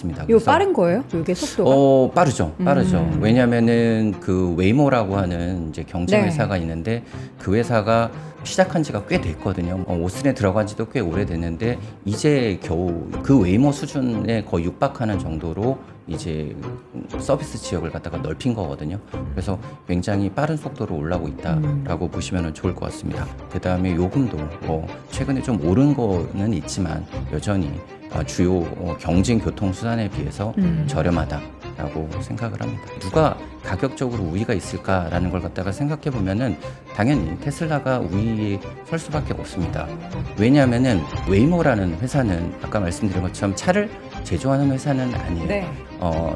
있습니다. 이거 빠른 거예요? 이게 속도가? 빠르죠. 왜냐면은 그 웨이모라고 하는 이제 경쟁 회사가 있는데 그 회사가 시작한 지가 꽤 됐거든요. 오슨에 들어간 지도 꽤 오래됐는데 이제 겨우 그 웨이모 수준에 거의 육박하는 정도로 이제 서비스 지역을 갖다가 넓힌 거거든요. 그래서 굉장히 빠른 속도로 올라오고 있다라고 보시면 좋을 것 같습니다. 그 다음에 요금도 최근에 좀 오른 거는 있지만 여전히 주요 경쟁 교통수단에 비해서 저렴하다라고 생각을 합니다. 누가 가격적으로 우위가 있을까라는 걸 갖다가 생각해 보면은 당연히 테슬라가 우위에 설 수밖에 없습니다. 왜냐하면은 웨이모라는 회사는 아까 말씀드린 것처럼 차를 제조하는 회사는 아니에요. 네.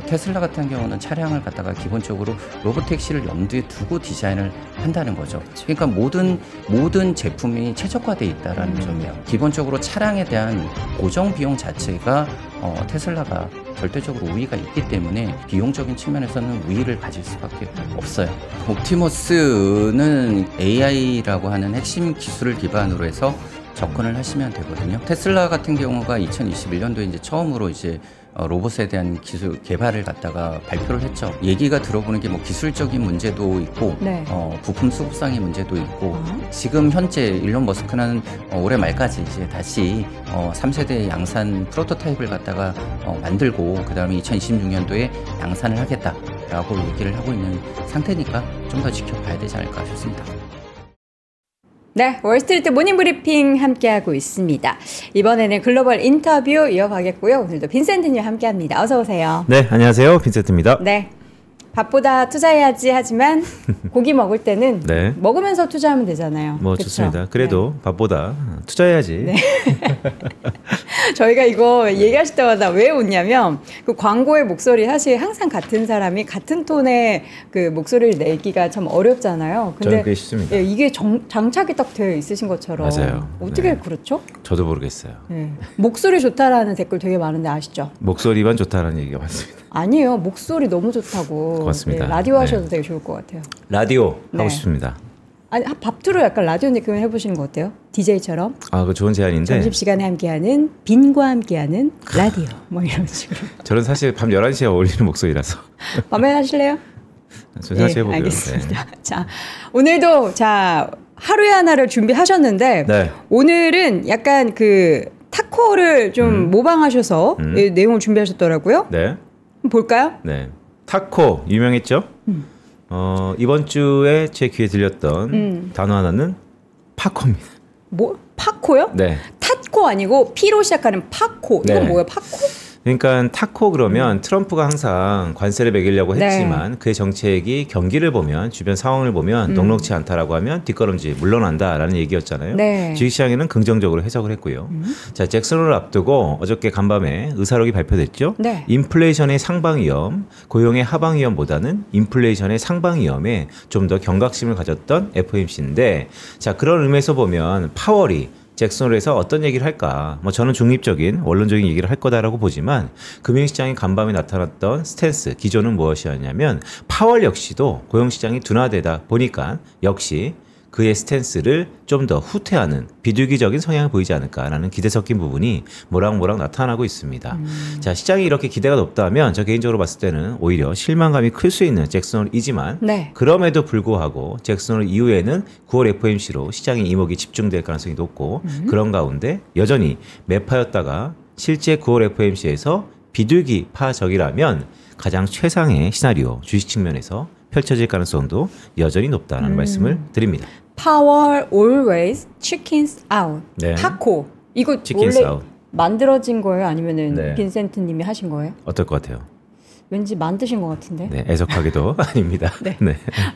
테슬라 같은 경우는 차량을 갖다가 기본적으로 로보택시를 염두에 두고 디자인을 한다는 거죠. 그러니까 모든 제품이 최적화되어 있다라는 점이에요. 기본적으로 차량에 대한 고정 비용 자체가 테슬라가 절대적으로 우위가 있기 때문에 비용적인 측면에서는 우위를 가질 수밖에 없어요. 옵티머스는 AI라고 하는 핵심 기술을 기반으로 해서 접근을 하시면 되거든요. 테슬라 같은 경우가 2021년도에 이제 처음으로 이제 로봇에 대한 기술 개발을 갖다가 발표를 했죠. 얘기가 들어보는 게 뭐 기술적인 문제도 있고, 부품 수급상의 문제도 있고, 지금 현재 일론 머스크는 올해 말까지 이제 다시 3세대 양산 프로토타입을 갖다가 만들고, 그 다음에 2026년도에 양산을 하겠다라고 얘기를 하고 있는 상태니까 좀 더 지켜봐야 되지 않을까 싶습니다. 네, 월스트리트 모닝브리핑 함께하고 있습니다. 이번에는 글로벌 인터뷰 이어가겠고요. 오늘도 빈센트님 함께합니다. 어서 오세요. 네, 안녕하세요. 빈센트입니다. 네, 밥보다 투자해야지 하지만 고기 먹을 때는 먹으면서 투자하면 되잖아요. 뭐 그쵸? 좋습니다. 그래도 밥보다 투자해야지. 네. 저희가 이거 얘기하실 때마다 왜 웃냐면 그 광고의 목소리 사실 항상 같은 사람이 같은 톤의 그 목소리를 내기가 참 어렵잖아요. 근데 저는 그게 쉽습니다. 이게 장착이 딱 되어 있으신 것처럼. 맞아요. 어떻게 그렇죠? 저도 모르겠어요. 목소리 좋다라는 댓글 되게 많은데 아시죠? 목소리만 좋다라는 얘기가 많습니다. 아니에요. 목소리 너무 좋다고. 고맙습니다. 라디오 하셔도 되게 좋을 것 같아요. 라디오 하고 싶습니다. 아니, 밥투로 약간 라디오 느낌 해보시는 거 어때요? DJ처럼. 그거 좋은 제안인데. 점심시간에 함께하는 빈과 함께하는 라디오 뭐 이런 식으로. 저는 사실 밤 11시에 어울리는 목소리라서. 밤에 하실래요? 생각해 보고요. 알겠습니다. 자, 오늘도 하루에 하나를 준비하셨는데 오늘은 약간 그 타코를 좀 모방하셔서 내용을 준비하셨더라고요. 네. 볼까요? 네. 타코 유명했죠? 이번 주에 제 귀에 들렸던 단어 하나는 파코입니다. 뭐? 파코요? 네. 타코 아니고 P로 시작하는 파코. 이건 뭐예요? 파코? 그러니까 타코 그러면 트럼프가 항상 관세를 매기려고 했지만 그의 정책이 경기를 보면 주변 상황을 보면 녹록치 않다라고 하면 뒷걸음질 물러난다라는 얘기였잖아요. 주식시장에는 긍정적으로 해석을 했고요. 자, 잭슨홀을 앞두고 어저께 간밤에 의사록이 발표됐죠. 인플레이션의 상방위험, 고용의 하방위험보다는 인플레이션의 상방위험에 좀 더 경각심을 가졌던 FOMC인데 자, 그런 의미에서 보면 파월이 잭슨홀에서 어떤 얘기를 할까? 뭐 저는 중립적인 원론적인 얘기를 할 거다라고 보지만 금융시장이 간밤에 나타났던 스탠스 기조는 무엇이었냐면 파월 역시도 고용시장이 둔화되다 보니까 역시 그의 스탠스를 좀 더 후퇴하는 비둘기적인 성향을 보이지 않을까라는 기대 섞인 부분이 모락모락 나타나고 있습니다. 자, 시장이 이렇게 기대가 높다면 저 개인적으로 봤을 때는 오히려 실망감이 클 수 있는 잭슨홀이지만 그럼에도 불구하고 잭슨홀 이후에는 9월 FOMC로 시장의 이목이 집중될 가능성이 높고 그런 가운데 여전히 매파였다가 실제 9월 FOMC에서 비둘기파적이라면 가장 최상의 시나리오 주식 측면에서 펼쳐질 가능성도 여전히 높다는 말씀을 드립니다. Power always chickens out. 타코. 이거 원래 만들어진 거예요? 아니면은 빈센트 님이 하신 거예요? 어떨 것 같아요? 왠지 만드신 것 같은데. 네, 애석하게도 아닙니다.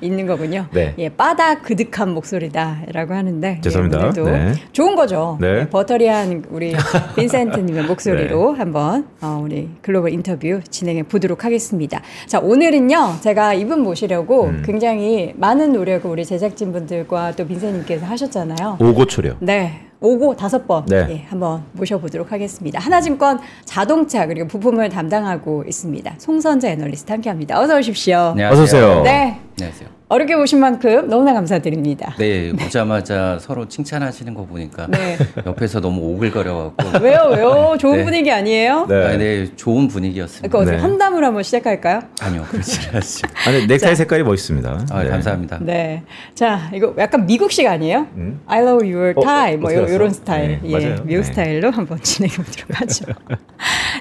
있는 거군요. 예, 바다 그득한 목소리다라고 하는데. 죄송합니다. 예, 오늘도 좋은 거죠. 예, 버터리한 우리 빈센트님의 목소리로 한번 우리 글로벌 인터뷰 진행해 보도록 하겠습니다. 자, 오늘은요 제가 이분 모시려고 굉장히 많은 노력을 우리 제작진분들과 또 빈센트님께서 하셨잖아요. 오고초려. 네. 오고 5번 예, 한번 모셔보도록 하겠습니다. 하나증권 자동차 그리고 부품을 담당하고 있습니다. 송선재 애널리스트 함께합니다. 어서 오십시오. 안녕하세요. 어서 오세요. 네. 안녕하세요. 어렵게 보신 만큼 너무나 감사드립니다. 네, 오자마자 서로 칭찬하시는 거 보니까 네. 옆에서 너무 오글거려갖고. 왜요? 좋은 네. 분위기 아니에요? 네. 아, 네, 좋은 분위기였습니다. 그러니까 어떻게 험담으로 한번 시작할까요? 아니요, 그렇지 않습니다. 아니, 넥타이 색깔이 멋있습니다. 아, 네. 감사합니다. 네, 자 이거 약간 미국식 아니에요? I love your tie 뭐 이런 스타일, 예, 맞아요. 미국 스타일로 한번 진행해 보도록 하죠.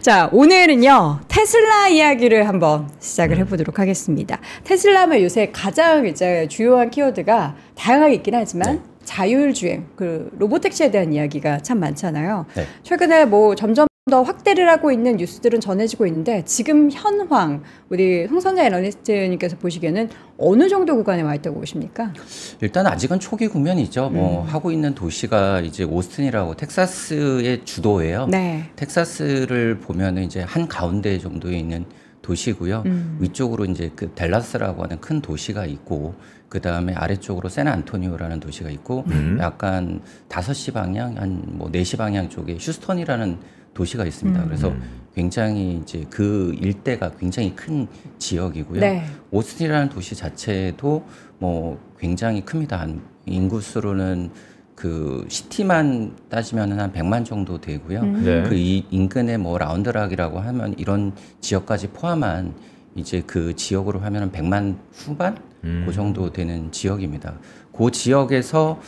자, 오늘은요 테슬라 이야기를 한번 시작을 해보도록 하겠습니다. 테슬라 하면 요새 가장 이제 주요한 키워드가 다양하게 있긴 하지만 자율주행, 그 로보택시에 대한 이야기가 참 많잖아요. 최근에 뭐 점점 더 확대를 하고 있는 뉴스들은 전해지고 있는데 지금 현황 우리 홍선재 애널리스트님께서 보시기에는 어느 정도 구간에 와 있다고 보십니까? 일단 아직은 초기 국면이죠. 뭐 하고 있는 도시가 이제 오스틴이라고 텍사스의 주도예요. 네. 텍사스를 보면은 이제 한 가운데 정도에 있는 도시고요. 위쪽으로 이제 그 댈러스라고 하는 큰 도시가 있고 그 다음에 아래쪽으로 샌안토니오라는 도시가 있고 약간 5시 방향 한 뭐 4시 방향 쪽에 휴스턴이라는 도시가 있습니다. 그래서 굉장히 이제 그 일대가 굉장히 큰 지역이고요. 네. 오스틴이라는 도시 자체도 뭐 굉장히 큽니다. 한 인구수로는 그 시티만 따지면 한 100만 정도 되고요. 네. 그 인근에 뭐 라운드락이라고 하면 이런 지역까지 포함한 이제 그 지역으로 하면 100만 후반 그 정도 되는 지역입니다. 그 지역에서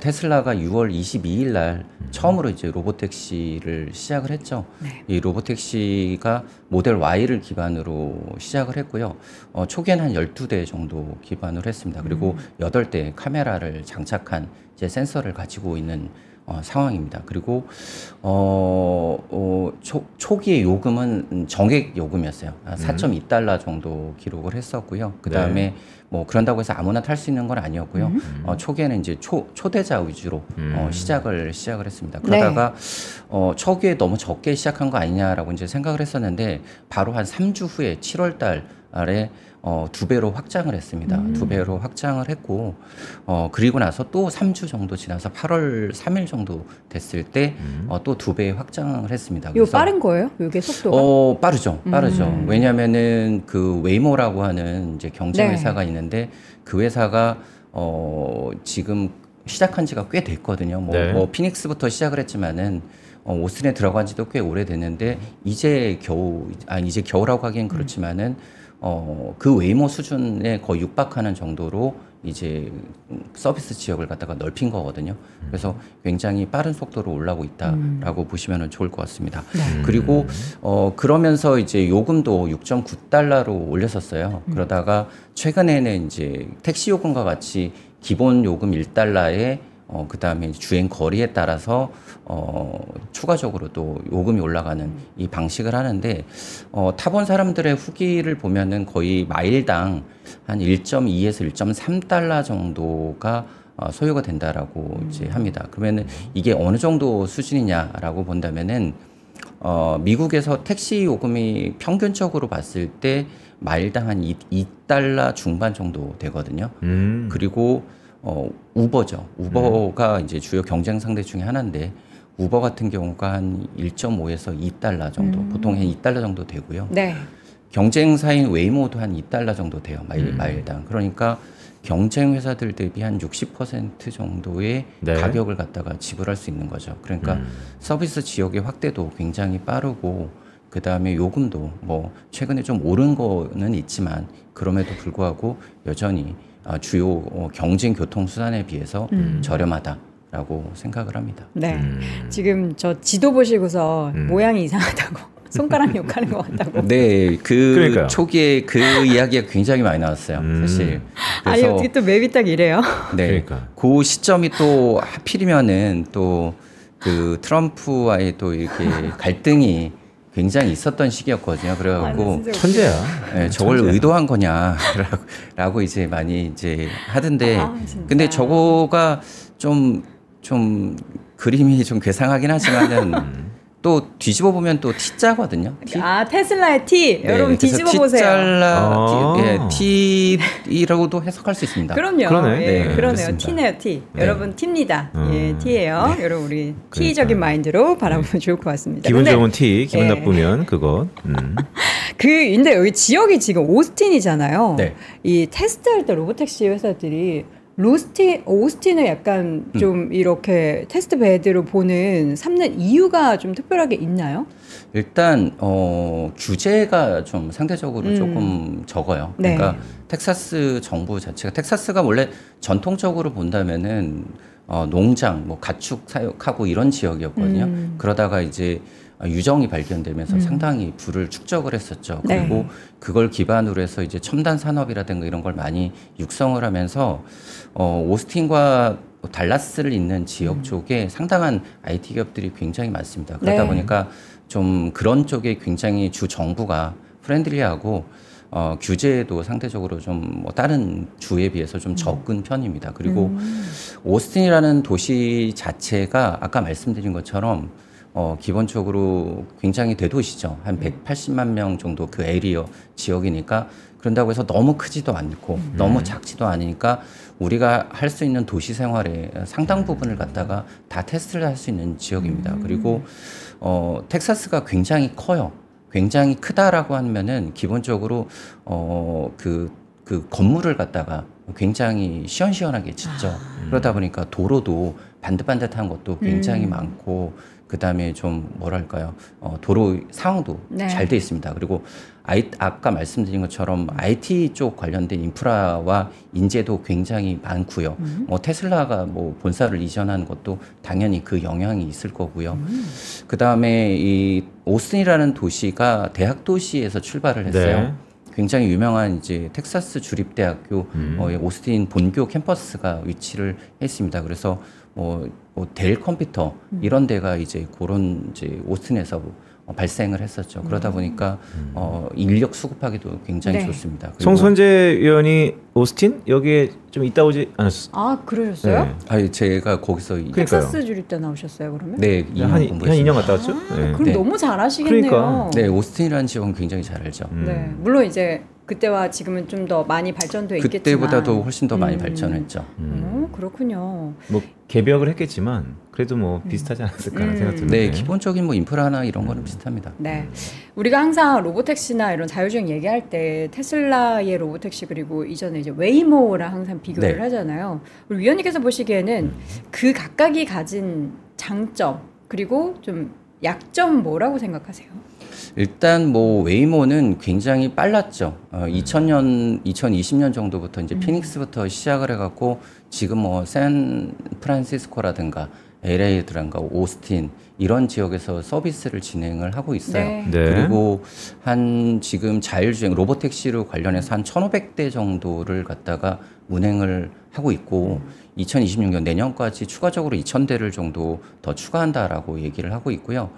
테슬라가 6월 22일 날 처음으로 이제 로보택시를 시작을 했죠. 네. 이 로보택시가 모델 Y를 기반으로 시작을 했고요. 초기에는 한 12대 정도 기반으로 했습니다. 그리고 8대 카메라를 장착한 이제 센서를 가지고 있는 상황입니다. 그리고 초기의 요금은 정액 요금이었어요. 4.2달러 정도 기록을 했었고요. 그 다음에 네. 뭐 그런다고 해서 아무나 탈 수 있는 건 아니었고요. 초기에는 이제 초대자 위주로 시작을 했습니다. 그러다가 네. 초기에 너무 적게 시작한 거 아니냐라고 이제 생각을 했었는데 바로 한 3주 후에 7월 달에 2배로 확장을 했습니다. 2배로 확장을 했고, 그리고 나서 또 3주 정도 지나서 8월 3일 정도 됐을 때, 또 2배 확장을 했습니다. 이거 빠른 거예요? 이게 속도가? 빠르죠. 왜냐면은 그 웨이모라고 하는 이제 경쟁 회사가 네. 있는데, 그 회사가, 지금 시작한 지가 꽤 됐거든요. 뭐 피닉스부터 시작을 했지만은, 오스틴에 들어간 지도 꽤 오래됐는데, 이제 겨우라고 하기엔 그렇지만은, 그 웨이모 수준에 거의 육박하는 정도로 이제 서비스 지역을 갖다가 넓힌 거거든요. 그래서 굉장히 빠른 속도로 올라오고 있다라고 보시면 좋을 것 같습니다. 그리고 그러면서 이제 요금도 6.9달러로 올렸었어요. 그러다가 최근에는 이제 택시 요금과 같이 기본 요금 1달러에 그 다음에 주행 거리에 따라서 추가적으로 또 요금이 올라가는 이 방식을 하는데 타본 사람들의 후기를 보면은 거의 마일당 한 1.2에서 1.3달러 정도가 소요가 된다라고 이제 합니다. 그러면은 이게 어느 정도 수준이냐라고 본다면은 미국에서 택시 요금이 평균적으로 봤을 때 마일당 한 2달러 중반 정도 되거든요. 그리고 우버죠. 우버가 이제 주요 경쟁 상대 중에 하나인데 우버 같은 경우가 한 1.5에서 2달러 정도, 보통 한 2달러 정도 되고요. 네. 경쟁사인 웨이모도 한 2달러 정도 돼요. 마일당. 그러니까 경쟁 회사들 대비 한 60% 정도의 네. 가격을 갖다가 지불할 수 있는 거죠. 그러니까 서비스 지역의 확대도 굉장히 빠르고 그 다음에 요금도 뭐 최근에 좀 오른 거는 있지만 그럼에도 불구하고 여전히 주요 경쟁 교통 수단에 비해서 저렴하다라고 생각을 합니다. 네, 지금 저 지도 보시고서 모양이 이상하다고 손가락 욕하는 것 같다고. 네, 그러니까요. 초기에 그 이야기가 굉장히 많이 나왔어요. 사실. 아니 어떻게 또 맵이 딱 이래요? 네, 그러니까. 그 시점이 또 하필이면은 또 그 트럼프와의 또 이렇게 갈등이 굉장히 있었던 시기였거든요. 그래갖고 천재야. 네, 저걸 천재야. 의도한 거냐라고 이제 많이 이제 하던데, 근데 저거가 좀 그림이 좀 괴상하긴 하지만은. 또 뒤집어 보면 또 T자거든요. T? 테슬라의 T. 네, 여러분 뒤집어 보세요. T라고도 해석할 수 있습니다. 그럼요. 그러네. 예, 그러네요. 그렇습니다. T네요, T. 네. 여러분 T입니다. 예, T예요. 여러분 우리 T적인 마인드로 바라보면 좋을 것 같습니다. 기분 좋으면 T, 기분 나쁘면 그거. 근데 여기 지역이 지금 오스틴이잖아요. 네. 이 테스트할 때 로보택시 회사들이 오스틴을 약간 좀 이렇게 테스트 베드로 삼는 이유가 좀 특별하게 있나요? 일단 규제가 좀 상대적으로 조금 적어요. 그러니까 네. 텍사스 정부 자체가 텍사스가 원래 전통적으로 본다면은 농장, 뭐 가축 사육하고 이런 지역이었거든요. 그러다가 이제 유정이 발견되면서 상당히 부를 축적을 했었죠. 그리고 네. 그걸 기반으로 해서 이제 첨단 산업이라든가 이런 걸 많이 육성을 하면서 오스틴과 달라스를 잇는 지역 쪽에 상당한 IT 기업들이 굉장히 많습니다. 그러다 네. 보니까 좀 그런 쪽에 굉장히 주 정부가 프렌들리하고 규제도 상대적으로 좀 뭐 다른 주에 비해서 좀 적은 편입니다. 그리고 오스틴이라는 도시 자체가 아까 말씀드린 것처럼 기본적으로 굉장히 대도시죠. 한 180만 명 정도 그 에리어 지역이니까 그런다고 해서 너무 크지도 않고 너무 작지도 않으니까 우리가 할 수 있는 도시 생활의 상당 부분을 갖다가 다 테스트를 할 수 있는 지역입니다. 그리고 텍사스가 굉장히 커요. 굉장히 크다라고 하면은 기본적으로 그 건물을 갖다가 굉장히 시원시원하게 짓죠. 그러다 보니까 도로도 반듯반듯한 것도 굉장히 많고 그다음에 좀 뭐랄까요 도로 상황도 네. 잘 돼 있습니다. 그리고 아까 말씀드린 것처럼 IT 쪽 관련된 인프라와 인재도 굉장히 많고요. 뭐 테슬라가 뭐 본사를 이전한 것도 당연히 그 영향이 있을 거고요. 그다음에 이 오스틴이라는 도시가 대학 도시에서 출발을 했어요. 네. 굉장히 유명한 이제 텍사스 주립대학교 오스틴 본교 캠퍼스가 위치를 했습니다. 그래서 델 컴퓨터 이런 데가 이제 그런 이제 오스틴에서 발생을 했었죠. 그러다 보니까 인력 수급하기도 굉장히 네. 좋습니다. 송선재 의원이 오스틴 여기에 좀 있다 오지 않았어요? 아, 그러셨어요? 네. 제가 거기서 텍사스 주립 때 나오셨어요, 그러면? 네, 한 2년 갔다 왔죠? 네. 그럼 네. 너무 잘 아시겠네요. 그러니까. 네, 오스틴이라는 지역은 굉장히 잘 알죠. 네, 물론 이제 그때와 지금은 좀 더 많이 발전돼 있겠지만 그때보다도 훨씬 더 많이 발전했죠. 그렇군요. 뭐 개벽을 했겠지만 그래도 뭐 비슷하지 않았을까라는 생각 드는데. 네, 기본적인 뭐 인프라나 이런 거는 비슷합니다. 네, 우리가 항상 로보택시나 이런 자율주행 얘기할 때 테슬라의 로보택시 그리고 이전에 이제 웨이모랑 항상 비교를 네. 하잖아요. 우리 위원님께서 보시기에는 그 각각이 가진 장점 그리고 좀 약점 뭐라고 생각하세요? 일단 뭐 웨이모는 굉장히 빨랐죠. 2020년 정도부터 이제 피닉스부터 시작을 해갖고 지금 뭐 샌프란시스코라든가 LA라든가 오스틴 이런 지역에서 서비스를 진행을 하고 있어요. 네. 네. 그리고 한 지금 자율주행 로보택시로 관련해서 한 1,500대 정도를 갖다가 운행을 하고 있고 2026년 내년까지 추가적으로 2,000대를 정도 더 추가한다라고 얘기를 하고 있고요.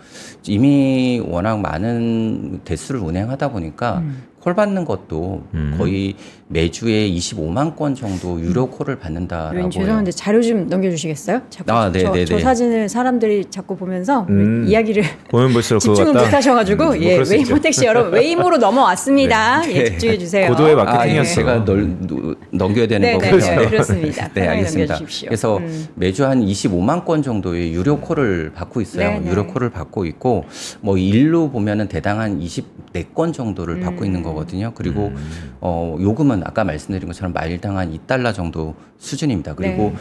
이미 워낙 많은 대수를 운행하다 보니까 콜 받는 것도 거의 매주에 25만 건 정도 유료 콜을 받는다라고 해요. 죄송한데 자료 좀 넘겨주시겠어요? 자꾸 네네네. 저 사진을 사람들이 자꾸 보면서 이야기를 보면 볼수록 그거 집중을 같다. 못하셔가지고 뭐 그럴 수 있죠. 웨이모 택시 여러분 웨이모로 넘어왔습니다. 네. 예, 집중해 주세요. 고도의 마케팅이었어. 제가 넘겨야 되는 네, 거고요. 네, 그렇습니다. 네, 알겠습니다. 넘겨주십시오. 그래서 매주 한 25만 건 정도의 유료 콜을 받고 있어요. 네, 네. 유료 콜을 받고 있고 뭐 일로 보면은 대당 한 24건 정도를 받고 있는 거거든요. 그리고 요금은 아까 말씀드린 것처럼 마일당 한 $2 정도 수준입니다. 그리고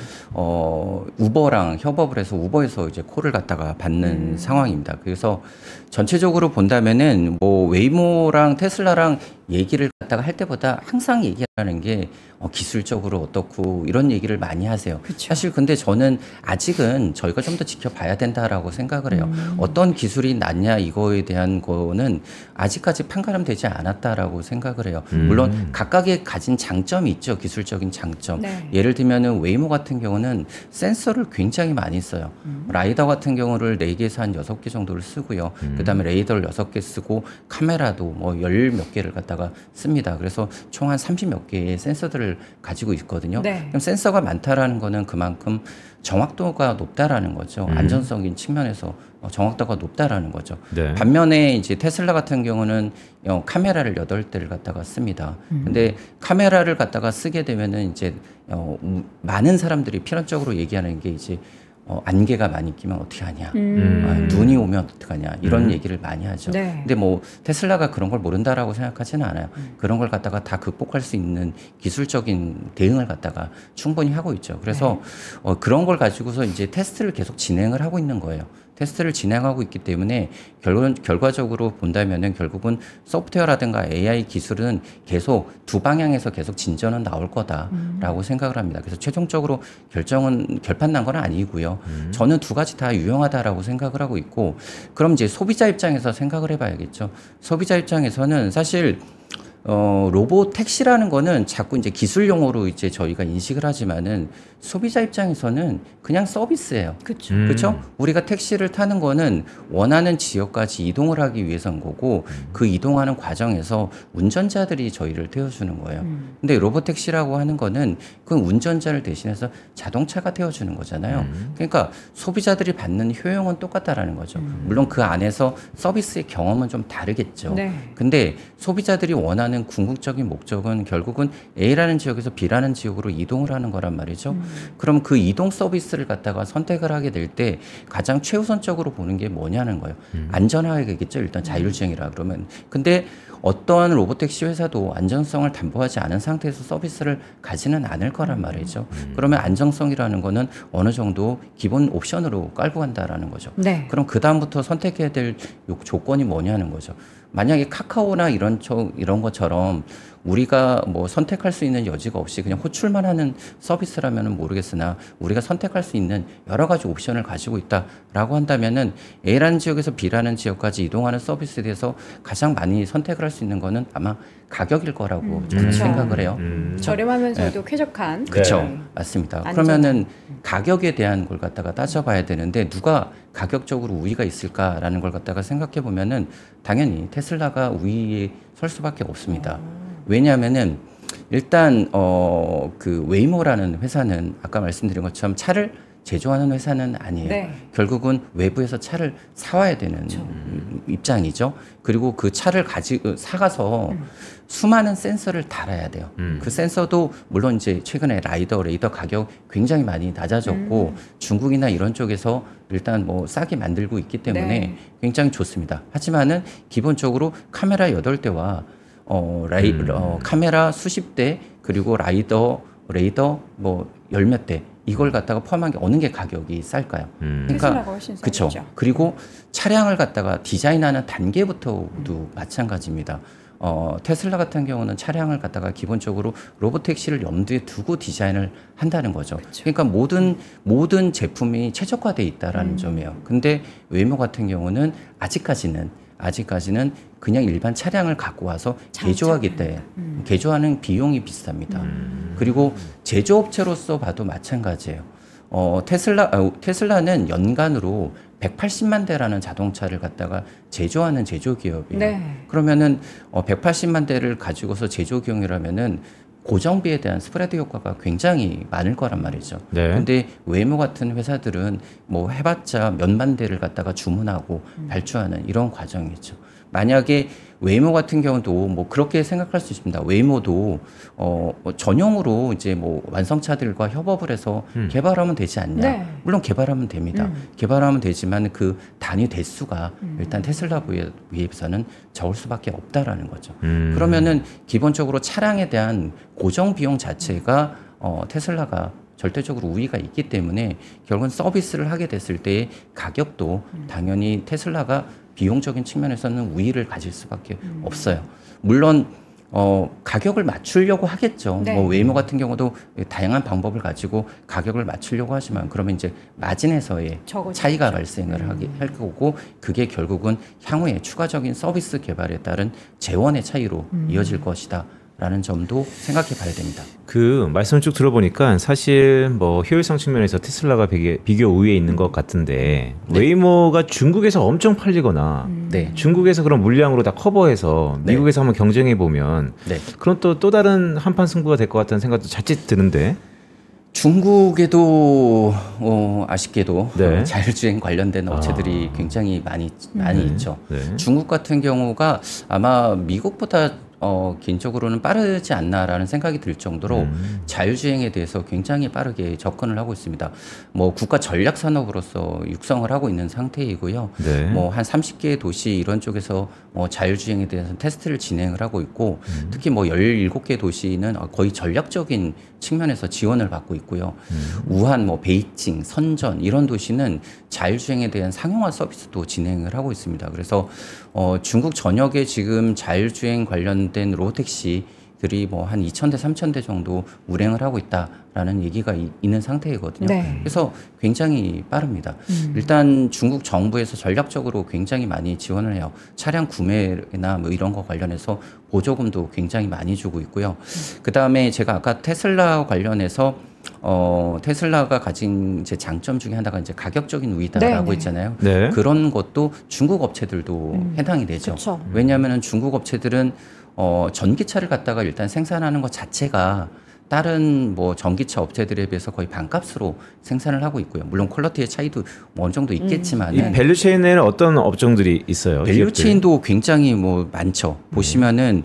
우버랑 협업을 해서 우버에서 이제 콜을 갖다가 받는 상황입니다. 그래서 전체적으로 본다면은 뭐 웨이모랑 테슬라랑 얘기를 갖다가 할 때보다 항상 얘기하는 게 기술적으로 어떻고 이런 얘기를 많이 하세요. 그쵸. 사실 근데 저는 아직은 저희가 좀 더 지켜봐야 된다라고 생각을 해요. 어떤 기술이 낫냐 이거에 대한 거는 아직까지 판가름되지 않았다라고 생각을 해요. 물론 각각의 가진 장점이 있죠. 기술적인 장점. 네. 예를 들면은 웨이모 같은 경우는 센서를 굉장히 많이 써요. 라이더 같은 경우를 4개에서 한 6개 정도를 쓰고요. 그다음에 레이더를 6개 쓰고 카메라도 뭐 10몇 개를 갖다가 씁니다. 그래서 총 한 30몇 개의 센서들을 가지고 있거든요. 네. 그럼 센서가 많다라는 거는 그만큼 정확도가 높다라는 거죠. 안전성인 측면에서 정확도가 높다라는 거죠. 네. 반면에 이제 테슬라 같은 경우는 카메라를 8대를 갖다가 씁니다. 근데 카메라를 갖다가 쓰게 되면은 이제 많은 사람들이 필연적으로 얘기하는 게 이제 안개가 많이 끼면 어떻게 하냐, 눈이 오면 어떡하냐 이런 얘기를 많이 하죠. 네. 근데 뭐 테슬라가 그런 걸 모른다라고 생각하지는 않아요. 그런 걸 갖다가 다 극복할 수 있는 기술적인 대응을 갖다가 충분히 하고 있죠. 그래서 네. 그런 걸 가지고서 이제 테스트를 계속 진행을 하고 있는 거예요. 테스트를 진행하고 있기 때문에 결과적으로 본다면은 결국은 소프트웨어라든가 AI 기술은 계속 두 방향에서 계속 진전은 나올 거다라고 생각을 합니다. 그래서 최종적으로 결판 난 건 아니고요. 저는 두 가지 다 유용하다라고 생각을 하고 있고, 그럼 이제 소비자 입장에서 생각을 해봐야겠죠. 소비자 입장에서는 사실 로봇 택시라는 거는 자꾸 이제 기술 용어로 이제 저희가 인식을 하지만은 소비자 입장에서는 그냥 서비스예요. 그렇죠. 그렇죠? 우리가 택시를 타는 거는 원하는 지역까지 이동을 하기 위해서인 거고 그 이동하는 과정에서 운전자들이 저희를 태워주는 거예요. 근데 로봇 택시라고 하는 거는 그 운전자를 대신해서 자동차가 태워주는 거잖아요. 그러니까 소비자들이 받는 효용은 똑같다라는 거죠. 물론 그 안에서 서비스의 경험은 좀 다르겠죠. 네. 근데 소비자들이 원하는 궁극적인 목적은 결국은 A라는 지역에서 B라는 지역으로 이동을 하는 거란 말이죠. 그럼 그 이동 서비스를 갖다가 선택을 하게 될 때 가장 최우선적으로 보는 게 뭐냐는 거예요. 안전하겠죠. 일단 자율주행이라 그러면. 근데 어떠한 로봇택시 회사도 안전성을 담보하지 않은 상태에서 서비스를 가지는 않을 거란 말이죠. 그러면 안정성이라는 거는 어느 정도 기본 옵션으로 깔고 간다라는 거죠. 네. 그럼 그 다음부터 선택해야 될 조건이 뭐냐는 거죠. 만약에 카카오나 이런 것처럼 우리가 뭐 선택할 수 있는 여지가 없이 그냥 호출만 하는 서비스라면은 모르겠으나 우리가 선택할 수 있는 여러 가지 옵션을 가지고 있다라고 한다면은 A라는 지역에서 B라는 지역까지 이동하는 서비스에 대해서 가장 많이 선택을 할 수 있는 거는 아마 가격일 거라고 저는 생각을 해요. 저렴하면서도 쾌적한. 그렇죠. 네. 맞습니다. 그러면은 가격에 대한 걸 갖다가 따져봐야 되는데 누가 가격적으로 우위가 있을까라는 걸 갖다가 생각해 보면은 당연히 테슬라가 우위에 설 수밖에 없습니다. 왜냐하면은 일단 그 웨이모라는 회사는 아까 말씀드린 것처럼 차를 제조하는 회사는 아니에요. 네. 결국은 외부에서 차를 사와야 되는 입장이죠. 그리고 그 차를 사가서 수많은 센서를 달아야 돼요. 그 센서도 물론 이제 최근에 레이더 가격 굉장히 많이 낮아졌고 중국이나 이런 쪽에서 일단 뭐 싸게 만들고 있기 때문에 네. 굉장히 좋습니다. 하지만은 기본적으로 카메라 8대와 카메라 수십 대 그리고 레이더 뭐 열몇 대 이걸 갖다가 포함한 게 어느 게 가격이 쌀까요? 그러니까 그렇죠. 그리고 차량을 갖다가 디자인하는 단계부터도 마찬가지입니다. 테슬라 같은 경우는 차량을 갖다가 기본적으로 로봇택시를 염두에 두고 디자인을 한다는 거죠. 그쵸. 그러니까 모든 제품이 최적화되어 있다라는 점이에요. 근데 웨이모 같은 경우는 아직까지는 그냥 일반 차량을 갖고 와서 개조하기 때문에 개조하는 비용이 비쌉니다. 그리고 제조업체로서 봐도 마찬가지예요. 테슬라는 연간으로 180만 대라는 자동차를 갖다가 제조하는 제조기업이에요. 네. 그러면은 180만 대를 가지고서 제조기업이라면은 고정비에 대한 스프레드 효과가 굉장히 많을 거란 말이죠. 네. 근데 웨이모 같은 회사들은 뭐 해봤자 몇만 대를 갖다가 주문하고 발주하는 이런 과정이죠. 만약에 웨이모 같은 경우도 뭐 그렇게 생각할 수 있습니다. 웨이모도 전용으로 이제 뭐 완성차들과 협업을 해서 개발하면 되지 않냐. 네. 물론 개발하면 됩니다. 개발하면 되지만 그 단위 대수가 일단 테슬라 비해서는 적을 수밖에 없다라는 거죠. 그러면은 기본적으로 차량에 대한 고정 비용 자체가 테슬라가 절대적으로 우위가 있기 때문에 결국은 서비스를 하게 됐을 때의 가격도 당연히 테슬라가 비용적인 측면에서는 우위를 가질 수밖에 없어요. 물론 가격을 맞추려고 하겠죠. 네. 뭐 웨이모 같은 경우도 다양한 방법을 가지고 가격을 맞추려고 하지만 그러면 이제 마진에서의 차이가 발생을 할 거고 그게 결국은 향후에 추가적인 서비스 개발에 따른 재원의 차이로 이어질 것이다. 라는 점도 생각해 봐야 됩니다. 그 말씀을 쭉 들어보니까 사실 뭐 효율성 측면에서 테슬라가 비교 우위에 있는 것 같은데 네. 웨이모가 중국에서 엄청 팔리거나 네. 중국에서 그런 물량으로 다 커버해서 미국에서 한번 경쟁해 보면 그런 또 다른 한판 승부가 될 것 같다는 생각도 자칫 드는데 중국에도 아쉽게도 자율주행 관련된 업체들이 굉장히 많이 있죠. 네. 중국 같은 경우가 아마 미국보다 개인적으로는 빠르지 않나라는 생각이 들 정도로 자율주행에 대해서 굉장히 빠르게 접근을 하고 있습니다. 뭐 국가 전략 산업으로서 육성을 하고 있는 상태이고요. 네. 뭐 한 30개의 도시 이런 쪽에서 자율주행에 대해서 테스트를 진행을 하고 있고 특히 뭐 17개 도시는 거의 전략적인 측면에서 지원을 받고 있고요. 우한, 뭐 베이징, 선전 이런 도시는 자율주행에 대한 상용화 서비스도 진행을 하고 있습니다. 그래서 중국 전역에 지금 자율주행 관련된 로보택시들이 뭐 한 2,000대, 3,000대 정도 운행을 하고 있다라는 얘기가 있는 상태이거든요. 네. 그래서 굉장히 빠릅니다. 일단 중국 정부에서 전략적으로 굉장히 많이 지원을 해요. 차량 구매나 뭐 이런 거 관련해서 보조금도 굉장히 많이 주고 있고요. 그다음에 제가 아까 테슬라 관련해서 테슬라가 가진 이제 장점 중에 하나가 이제 가격적인 우위다라고 했잖아요. 네. 그런 것도 중국 업체들도 해당이 되죠. 그쵸. 왜냐하면 중국 업체들은 전기차를 갖다가 일단 생산하는 것 자체가 다른 뭐 전기차 업체들에 비해서 거의 반값으로 생산을 하고 있고요. 물론 퀄리티의 차이도 뭐 어느 정도 있겠지만 이 밸류체인에는 어떤 업종들이 있어요? 밸류체인도 굉장히 뭐 많죠. 보시면은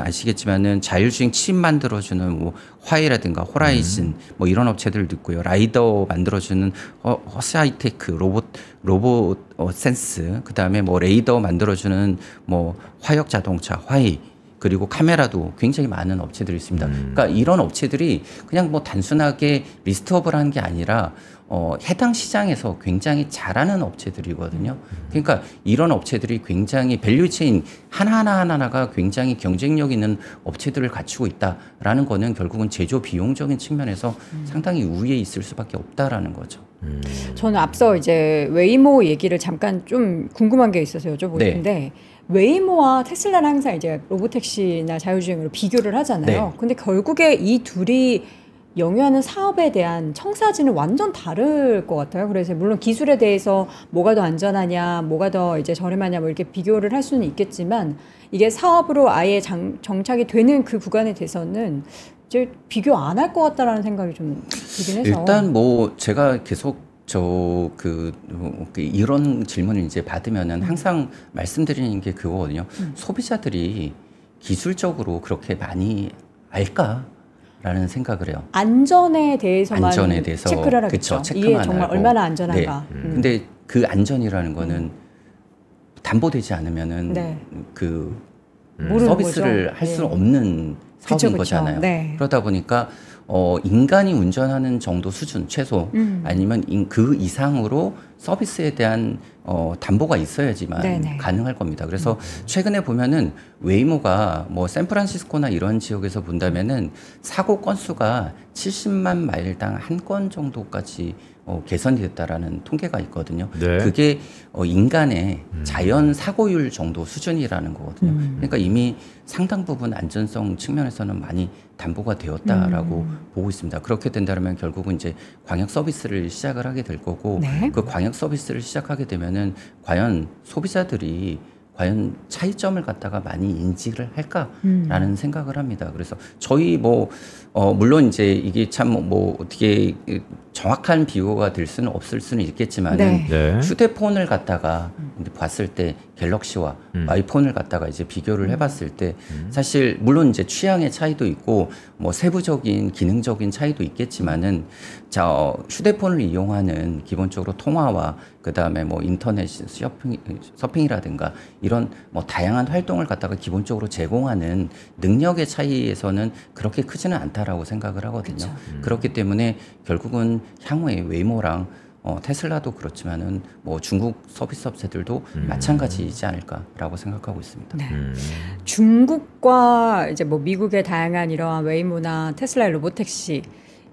아시겠지만은 자율주행 칩 만들어주는 뭐 화이라든가 호라이즌 뭐 이런 업체들도 있고요. 라이더 만들어주는 허스하이테크 로봇 센스, 그다음에 뭐 레이더 만들어주는 뭐 화역 자동차 화이, 그리고 카메라도 굉장히 많은 업체들이 있습니다. 그러니까 이런 업체들이 그냥 뭐 단순하게 리스트업을 하는 게 아니라 해당 시장에서 굉장히 잘하는 업체들이거든요. 그러니까 이런 업체들이 굉장히 밸류체인 하나가 굉장히 경쟁력 있는 업체들을 갖추고 있다라는 거는 결국은 제조 비용적인 측면에서 상당히 우위에 있을 수밖에 없다라는 거죠. 저는 앞서 이제 웨이모 얘기를 잠깐 좀 궁금한 게 있어서 여쭤보고 싶은데 네. 웨이모와 테슬라는 항상 이제 로보택시나 자율주행으로 비교를 하잖아요. 네. 근데 결국에 이 둘이 영위하는 사업에 대한 청사진은 완전 다를 것 같아요. 그래서 물론 기술에 대해서 뭐가 더 안전하냐, 뭐가 더 이제 저렴하냐, 뭐 이렇게 비교를 할 수는 있겠지만 이게 사업으로 아예 정착이 되는 그 구간에 대해서는 이제 비교 안 할 것 같다라는 생각이 좀 들긴 해서. 일단 뭐 제가 계속 이런 질문을 이제 받으면은 항상 말씀드리는 게 그거거든요. 소비자들이 기술적으로 그렇게 많이 알까라는 생각을 해요. 안전에 대해서 체크를 하겠죠. 이게 정말 얼마나 안전한가. 네. 근데 그 안전이라는 거는 담보되지 않으면은 네. 그 서비스를 할 수 없는 사업인 거잖아요. 네. 그러다 보니까 인간이 운전하는 정도 수준 최소 아니면 그 이상으로 서비스에 대한 담보가 있어야지만 네네. 가능할 겁니다. 그래서 최근에 보면은 웨이모가 뭐 샌프란시스코나 이런 지역에서 본다면은 사고 건수가 70만 마일당 한 건 정도까지 개선이 됐다라는 통계가 있거든요. 네. 그게 인간의 자연 사고율 정도 수준이라는 거거든요. 그러니까 이미 상당 부분 안전성 측면에서는 많이 담보가 되었다라고 보고 있습니다. 그렇게 된다면 결국은 이제 광역 서비스를 시작을 하게 될 거고 네. 그 광역 서비스를 시작하게 되면은 과연 소비자들이 과연 차이점을 갖다가 많이 인지를 할까라는 생각을 합니다. 그래서 저희 물론 이제 이게 참 뭐 어떻게 정확한 비교가 될 수는 없을 수는 있겠지만은 네. 휴대폰을 갖다가 봤을 때 갤럭시와 아이폰을 갖다가 이제 비교를 해봤을 때 사실 물론 이제 취향의 차이도 있고 뭐 세부적인 기능적인 차이도 있겠지만은 휴대폰을 이용하는 기본적으로 통화와 그 다음에 뭐 인터넷 서핑이라든가 이런 뭐 다양한 활동을 갖다가 기본적으로 제공하는 능력의 차이에서는 그렇게 크지는 않다라고 생각을 하거든요. 그렇기 때문에 결국은 향후에 웨이모랑 테슬라도 그렇지만은 뭐 중국 서비스 업체들도 마찬가지이지 않을까라고 생각하고 있습니다. 네. 중국과 이제 뭐 미국의 다양한 이러한 웨이모나 테슬라의 로보택시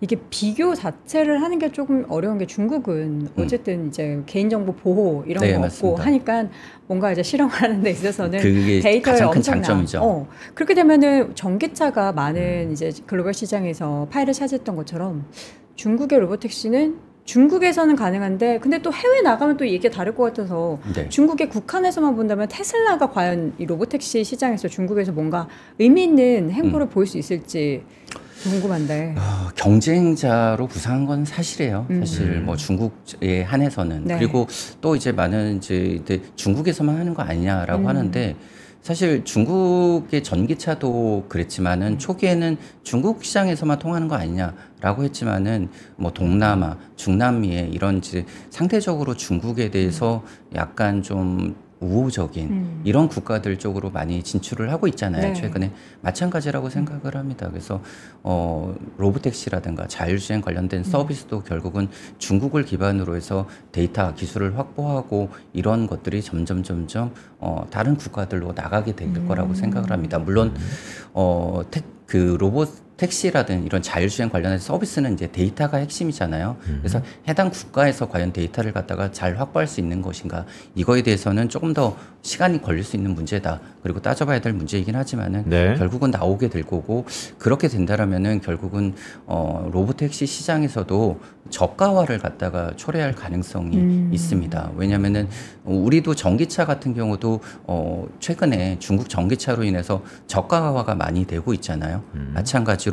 이게 비교 자체를 하는 게 조금 어려운 게 중국은 어쨌든 이제 개인정보 보호 이런 네, 거 없고 하니까 뭔가 이제 실험을 하는 데 있어서는 데이터에 엄청나. 장점이죠. 그렇게 되면은 전기차가 많은 이제 글로벌 시장에서 파일을 차지했던 것처럼 중국의 로보택시는 중국에서는 가능한데 근데 또 해외 나가면 또 얘기가 다를 것 같아서 네. 중국의 국한에서만 본다면 테슬라가 과연 이 로보택시 시장에서 중국에서 뭔가 의미 있는 행보를 보일 수 있을지 궁금한데. 경쟁자로 부상한 건 사실이에요. 사실 뭐 중국에 한해서는 네. 그리고 또 이제 많은 이제 중국에서만 하는 거 아니냐라고 하는데 사실 중국의 전기차도 그랬지만은 초기에는 중국 시장에서만 통하는 거 아니냐라고 했지만은 뭐 동남아, 중남미에 이런 이제 상대적으로 중국에 대해서 약간 좀 우호적인 이런 국가들 쪽으로 많이 진출을 하고 있잖아요. 네. 최근에 마찬가지라고 생각을 합니다. 그래서 로보택시라든가 자율주행 관련된 서비스도 결국은 중국을 기반으로 해서 데이터 기술을 확보하고 이런 것들이 점점 다른 국가들로 나가게 될 거라고 생각을 합니다. 물론 그 로봇 택시라든 이런 자율주행 관련된 서비스는 이제 데이터가 핵심이잖아요. 그래서 해당 국가에서 과연 데이터를 갖다가 잘 확보할 수 있는 것인가, 이거에 대해서는 조금 더 시간이 걸릴 수 있는 문제다. 그리고 따져봐야 될 문제이긴 하지만은 네. 결국은 나오게 될 거고, 그렇게 된다라면은 결국은 로보택시 시장에서도 저가화를 갖다가 초래할 가능성이 있습니다. 왜냐하면은 우리도 전기차 같은 경우도 최근에 중국 전기차로 인해서 저가화가 많이 되고 있잖아요. 마찬가지로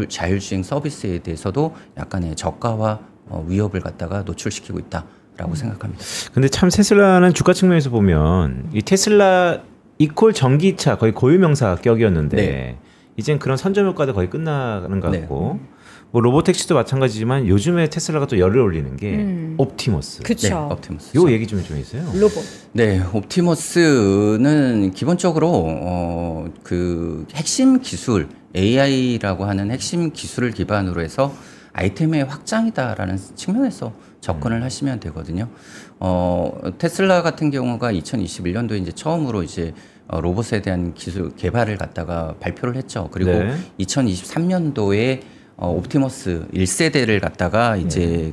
자율주행 서비스에 대해서도 약간의 저가화 위협을 갖다가 노출시키고 있다라고 생각합니다. 근데 참 테슬라는 주가 측면에서 보면 이 테슬라 이퀄 전기차 거의 고유명사 격이었는데 네. 이젠 그런 선점 효과도 거의 끝나는 것 같고 네. 뭐 로보택시도 마찬가지지만 요즘에 테슬라가 또 열을 올리는 게 옵티머스. 그렇죠. 네, 옵티머스. 요 얘기 좀 해주세요. 로봇. 네, 옵티머스는 기본적으로 그 핵심 기술 AI라고 하는 핵심 기술을 기반으로 해서 아이템의 확장이다라는 측면에서 접근을 하시면 되거든요. 테슬라 같은 경우가 2021년도에 이제 처음으로 이제 로봇에 대한 기술 개발을 갖다가 발표를 했죠. 그리고 네. 2023년도에 옵티머스 1세대를 갖다가 이제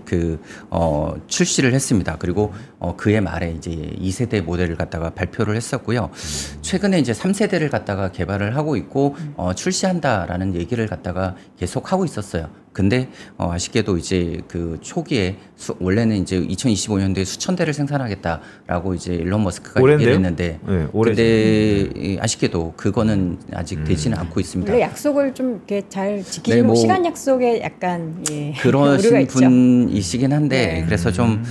출시를 했습니다. 그리고 그해 말에 이제 2세대 모델을 갖다가 발표를 했었고요. 최근에 이제 3세대를 갖다가 개발을 하고 있고 출시한다라는 얘기를 갖다가 계속 하고 있었어요. 근데 아쉽게도 이제 그 초기에 원래는 이제 2025년도에 수천 대를 생산하겠다라고 이제 일론 머스크가 얘기를 했는데, 네, 근데 아쉽게도 그거는 아직 되지는 않고 있습니다. 원래 약속을 좀 이렇게 잘 지키는 뭐 시간 약속에 약간 그러신 분이시긴 한데 네. 그래서 좀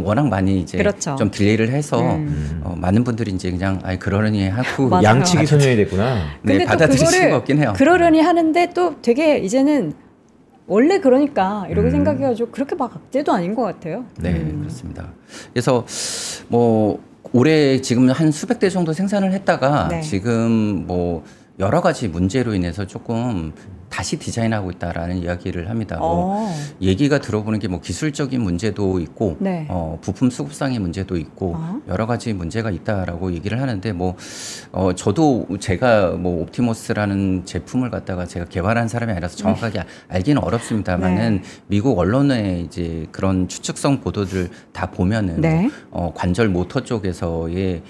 워낙 많이 이제 그렇죠. 좀 딜레이를 해서 많은 분들이 이제 그냥 그러려니 하고 양치기 소년이 됐구나. 네, 받아들일 수가 없긴 해요. 그러려니 하는데 또 되게 이제는 원래 그러니까 이렇게 생각해가지고 그렇게 막 악재도 아닌 것 같아요. 네, 그렇습니다. 그래서 뭐 올해 지금 한 수백 대 정도 생산을 했다가 네. 지금 뭐 여러 가지 문제로 인해서 조금 다시 디자인하고 있다라는 이야기를 합니다. 뭐 얘기가 들어보는 게 뭐 기술적인 문제도 있고 네. 부품 수급상의 문제도 있고 여러 가지 문제가 있다라고 얘기를 하는데 뭐 저도 제가 뭐 옵티머스라는 제품을 갖다가 제가 개발한 사람이 아니라서 정확하게 알기는 어렵습니다만은 네. 미국 언론의 이제 그런 추측성 보도들 다 보면은 네. 관절 모터 쪽에서의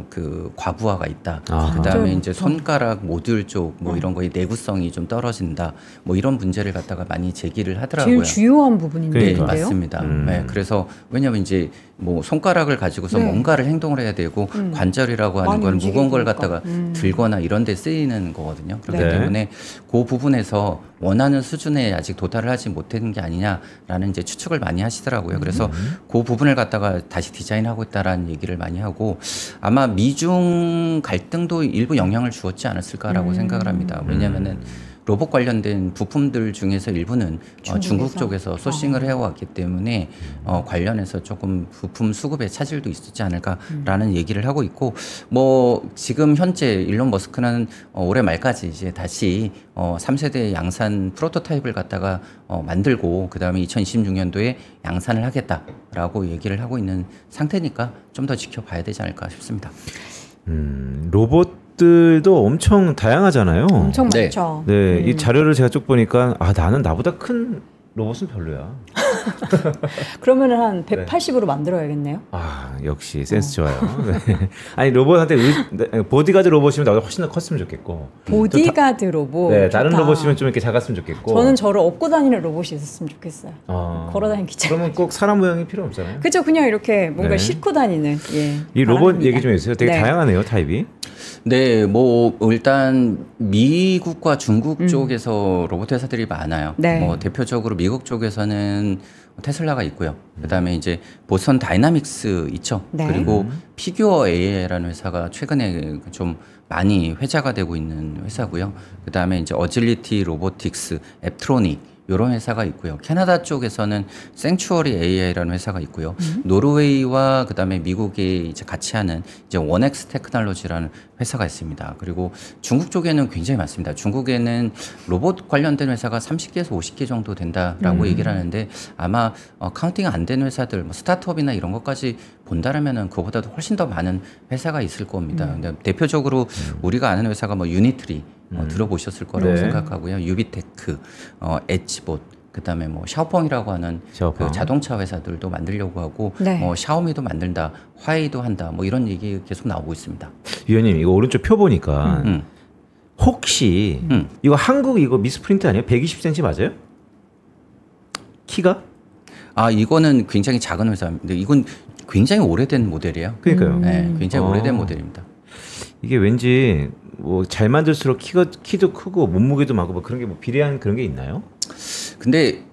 그 과부하가 있다. 그다음에 이제 손가락 모듈 쪽 뭐 이런 거의 내구성이 좀 떨어진다. 뭐 이런 문제를 갖다가 많이 제기를 하더라고요. 제일 주요한 부분인데요. 네, 맞습니다. 네, 그래서 왜냐하면 이제 뭐 손가락을 가지고서 네. 뭔가를 행동을 해야 되고 관절이라고 하는 건 무거운 걸 갖다가 들거나 이런 데 쓰이는 거거든요. 그렇기 네. 때문에 그 부분에서 원하는 수준에 아직 도달을 하지 못한 게 아니냐라는 이제 추측을 많이 하시더라고요. 그래서 그 부분을 갖다가 다시 디자인하고 있다라는 얘기를 많이 하고 아마 미중 갈등도 일부 영향을 주었지 않았을까라고 생각을 합니다. 왜냐하면은 로봇 관련된 부품들 중에서 일부는 중국 쪽에서 소싱을 해왔기 때문에 관련해서 조금 부품 수급에 차질도 있었지 않을까라는 얘기를 하고 있고 뭐 지금 현재 일론 머스크는 올해 말까지 이제 다시 3세대 양산 프로토타입을 갖다가 만들고 그다음에 2026년도에 양산을 하겠다라고 얘기를 하고 있는 상태니까 좀 더 지켜봐야 되지 않을까 싶습니다. 로봇들도 엄청 다양하잖아요. 엄청 많죠. 네, 이 자료를 제가 쭉 보니까 나는 나보다 큰 로봇은 별로야. 그러면은 한 180으로 만들어야겠네요. 역시 센스 좋아요. 네. 아니 로봇한테 보디가드 로봇이면 나보다 훨씬 더 컸으면 좋겠고. 보디가드 로봇. 네, 다른 로봇이면 좀 이렇게 작았으면 좋겠고. 저는 저를 업고 다니는 로봇이 있었으면 좋겠어요. 걸어다니기 귀찮아요. 그러면 꼭 사람 모양이 필요 없잖아요. 그죠, 그냥 이렇게 뭔가 싣고 다니는. 예. 이 로봇 얘기 좀 해주세요. 되게 다양하네요, 타입이. 네, 뭐 일단 미국과 중국 쪽에서 로봇 회사들이 많아요. 네. 뭐 대표적으로 미국 쪽에서는 테슬라가 있고요. 그다음에 이제 보스턴 다이나믹스 있죠. 네. 그리고 피규어 AI라는 회사가 최근에 좀 많이 회자가 되고 있는 회사고요. 그다음에 이제 어질리티 로보틱스, 앱트로닉 이런 회사가 있고요. 캐나다 쪽에서는 생추어리 AI라는 회사가 있고요. 노르웨이와 그다음에 미국이 이제 같이 하는 이제 원엑스 테크놀로지라는 회사가 있습니다. 그리고 중국 쪽에는 굉장히 많습니다. 중국에는 로봇 관련된 회사가 30개에서 50개 정도 된다라고 얘기를 하는데 아마 카운팅 안 된 회사들, 뭐 스타트업이나 이런 것까지 본다라면은 그보다도 훨씬 더 많은 회사가 있을 겁니다. 근데 대표적으로 우리가 아는 회사가 뭐 유니트리 들어보셨을 거라고 네. 생각하고요. 유비테크, 엣지봇, 그다음에 뭐 샤오펑이라고 하는 샤오펑. 그 자동차 회사들도 만들려고 하고, 네. 뭐 샤오미도 만든다, 화웨이도 한다, 뭐 이런 얘기 계속 나오고 있습니다. 위원님 이거 오른쪽 표 보니까 혹시 이거 한국 이거 미스프린트 아니에요? 120cm 맞아요? 키가? 아 이거는 굉장히 작은 회사인데 이건 굉장히 오래된 모델이에요. 그러니까요. 네, 굉장히 오래된 모델입니다. 이게 왠지 뭐 잘 만들수록 키도 크고 몸무게도 많고 뭐 그런 게 뭐 비례한 그런 게 있나요? 근데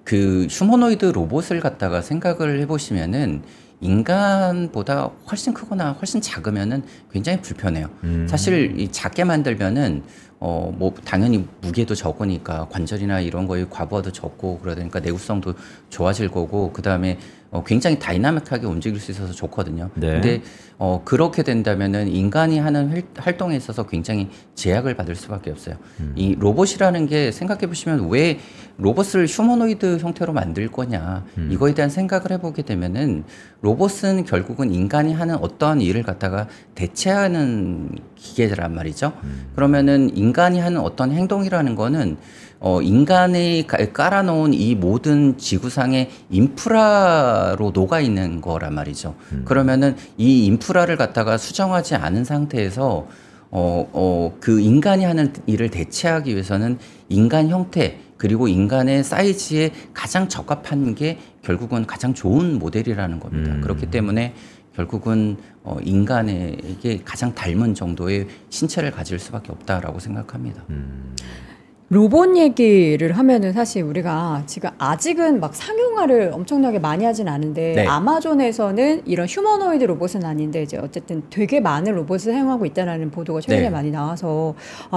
그 휴머노이드 로봇을 갖다가 생각을 해보시면은 인간보다 훨씬 크거나 훨씬 작으면은 굉장히 불편해요. 사실 이 작게 만들면은 뭐 당연히 무게도 적으니까 관절이나 이런 거에 과부하도 적고 그러니까 내구성도 좋아질 거고 그다음에 굉장히 다이나믹하게 움직일 수 있어서 좋거든요. 네. 근데 그렇게 된다면은 인간이 하는 활동에 있어서 굉장히 제약을 받을 수밖에 없어요. 이 로봇이라는 게 생각해 보시면 왜 로봇을 휴머노이드 형태로 만들 거냐 이거에 대한 생각을 해보게 되면은 로봇은 결국은 인간이 하는 어떠한 일을 갖다가 대체하는 기계란 말이죠. 그러면은 인간이 하는 어떤 행동이라는 거는 인간이 깔아놓은 이 모든 지구상의 인프라로 녹아 있는 거란 말이죠. 그러면은 이 인프라를 갖다가 수정하지 않은 상태에서 그 인간이 하는 일을 대체하기 위해서는 인간 형태 그리고 인간의 사이즈에 가장 적합한 게 결국은 가장 좋은 모델이라는 겁니다. 그렇기 때문에 결국은 인간에게 가장 닮은 정도의 신체를 가질 수밖에 없다라고 생각합니다. 로봇 얘기를 하면은 사실 우리가 지금 아직은 막 상용화를 엄청나게 많이 하진 않은데 네. 아마존에서는 이런 휴머노이드 로봇은 아닌데 이제 어쨌든 되게 많은 로봇을 사용하고 있다라는 보도가 최근에 네. 많이 나와서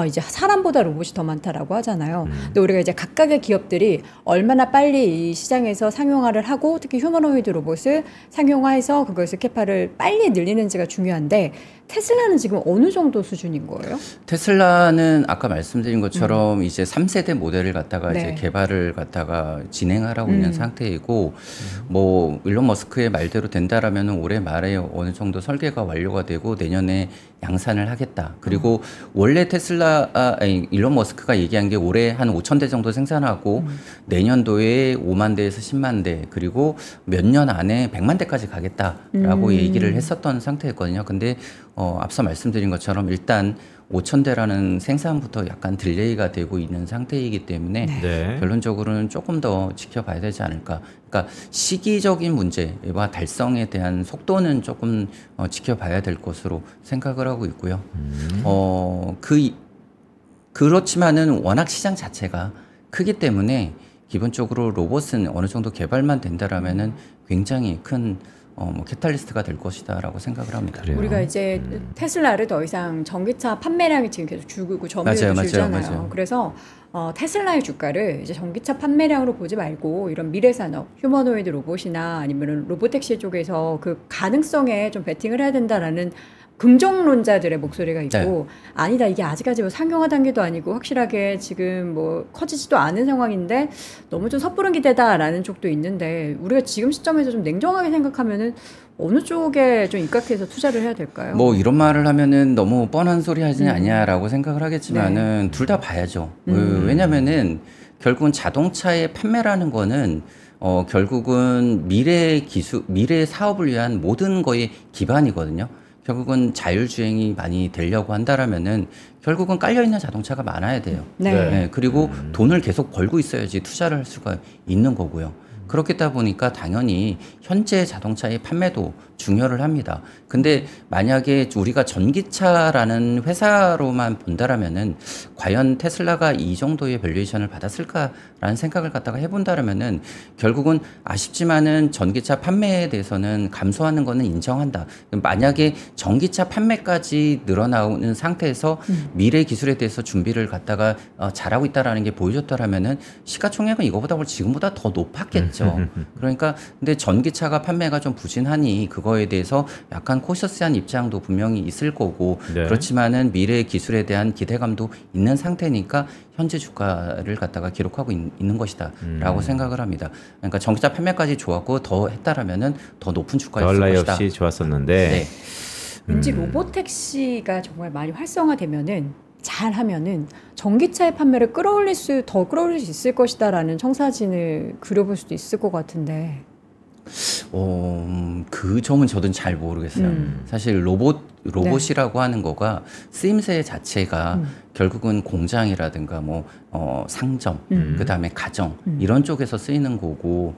이제 사람보다 로봇이 더 많다라고 하잖아요. 근데 우리가 이제 각각의 기업들이 얼마나 빨리 이 시장에서 상용화를 하고 특히 휴머노이드 로봇을 상용화해서 그것을 캐파를 빨리 늘리는지가 중요한데 테슬라는 지금 어느 정도 수준인 거예요? 테슬라는 아까 말씀드린 것처럼 이제 3세대 모델을 갖다가 네. 이제 개발을 갖다가 진행하고 있는 상태이고 뭐 일론 머스크의 말대로 된다라면 올해 말에 어느 정도 설계가 완료가 되고 내년에 양산을 하겠다. 그리고 원래 일론 머스크가 얘기한 게 올해 한 5,000대 정도 생산하고 내년도에 5만 대에서 10만 대 그리고 몇 년 안에 100만 대까지 가겠다라고 얘기를 했었던 상태였거든요. 근데 앞서 말씀드린 것처럼 일단 5,000대라는 생산부터 약간 딜레이가 되고 있는 상태이기 때문에 네. 결론적으로는 조금 더 지켜봐야 되지 않을까. 그러니까 시기적인 문제와 달성에 대한 속도는 조금 지켜봐야 될 것으로 생각을 하고 있고요. 그렇지만은 워낙 시장 자체가 크기 때문에 기본적으로 로봇은 어느 정도 개발만 된다라면은 굉장히 큰 캐탈리스트가 될 것이다라고 생각을 합니다. 그래요. 우리가 이제 테슬라를 더 이상 전기차 판매량이 지금 계속 줄고 점유율도 줄잖아요. 맞아요. 그래서 테슬라의 주가를 이제 전기차 판매량으로 보지 말고 이런 미래 산업, 휴머노이드 로봇이나 아니면 로보택시 쪽에서 그 가능성에 좀 베팅을 해야 된다라는 긍정론자들의 목소리가 있고 네. 아니다 이게 아직까지 뭐 상용화 단계도 아니고 확실하게 지금 뭐 커지지도 않은 상황인데 너무 좀 섣부른 기대다라는 쪽도 있는데 우리가 지금 시점에서 좀 냉정하게 생각하면은 어느 쪽에 좀 입각해서 투자를 해야 될까요? 뭐 이런 말을 하면은 너무 뻔한 소리 하지 않냐라고 생각을 하겠지만은 둘 다 봐야죠. 왜냐면은 결국은 자동차의 판매라는 거는 결국은 미래 사업을 위한 모든 거의 기반이거든요. 결국은 자율주행이 많이 되려고 한다라면은 결국은 깔려있는 자동차가 많아야 돼요. 네. 네, 그리고 돈을 계속 벌고 있어야지 투자를 할 수가 있는 거고요. 그렇겠다 보니까 당연히 현재 자동차의 판매도 중요를 합니다. 근데 만약에 우리가 전기차라는 회사로만 본다라면은 과연 테슬라가 이 정도의 밸류에이션을 받았을까라는 생각을 갖다가 해본다라면은 결국은 아쉽지만은 전기차 판매에 대해서는 감소하는 거는 인정한다. 만약에 전기차 판매까지 늘어나는 상태에서 미래 기술에 대해서 준비를 갖다가 잘하고 있다라는 게 보여줬다라면은 시가총액은 이거보다 지금보다 더 높았겠죠. 그러니까 근데 전기차가 판매가 좀 부진하니 그거에 대해서 약간 코셔스한 입장도 분명히 있을 거고 네. 그렇지만은 미래 기술에 대한 기대감도 있는 상태니까 현재 주가를 갖다가 기록하고 있는 것이다라고 생각을 합니다. 그러니까 전기차 판매까지 좋았고 더 했다라면은 더 높은 주가였을 것이다. 없이 좋았었는데 네. 왠지 로보택시가 정말 많이 활성화되면은 잘하면은 전기차의 판매를 더 끌어올릴 수 있을 것이다라는 청사진을 그려볼 수도 있을 것 같은데. 그 점은 저도 잘 모르겠어요. 사실 로봇이라고 네. 하는 거가 쓰임새 자체가 결국은 공장이라든가 뭐 상점, 그다음에 가정 이런 쪽에서 쓰이는 거고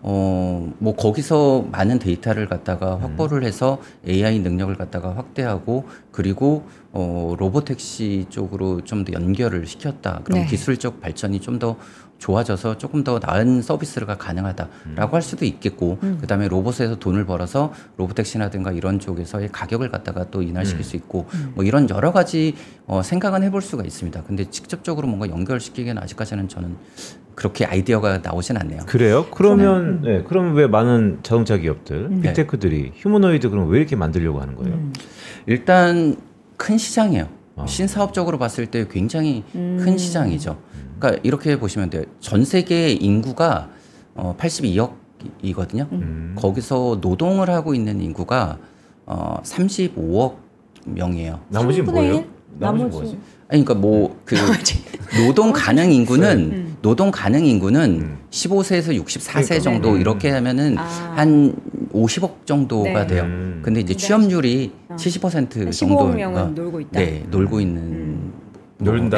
뭐 거기서 많은 데이터를 갖다가 확보를 해서 AI 능력을 갖다가 확대하고 그리고 로보택시 쪽으로 좀 더 연결을 시켰다. 그럼 네. 기술적 발전이 좀 더 좋아져서 조금 더 나은 서비스가 가능하다라고 할 수도 있겠고 그다음에 로봇에서 돈을 벌어서 로보택시라든가 이런 쪽에서의 가격을 갖다가 또 인하시킬 수 있고 뭐 이런 여러 가지 생각은 해볼 수가 있습니다. 근데 직접적으로 뭔가 연결시키기는 아직까지는 저는 그렇게 아이디어가 나오진 않네요. 그래요? 그러면 네, 그럼 왜 많은 자동차 기업들, 빅테크들이 휴머노이드 그럼 왜 이렇게 만들려고 하는 거예요? 일단 큰 시장이에요. 신사업적으로 봤을 때 굉장히 큰 시장이죠. 그러니까 이렇게 보시면 돼요. 전 세계 인구가 82억이거든요. 거기서 노동을 하고 있는 인구가 35억 명이에요. 나머지 뭐예요? 나머지 뭐지? 아니, 그러니까 뭐 그 노동 가능 인구는 15세에서 64세 정도 이렇게 하면은 한 50억 정도가 네. 돼요. 근데 이제 취업률이 70% 정도. 15억 명은 놀고 있다. 네, 놀고 있는. 놀다.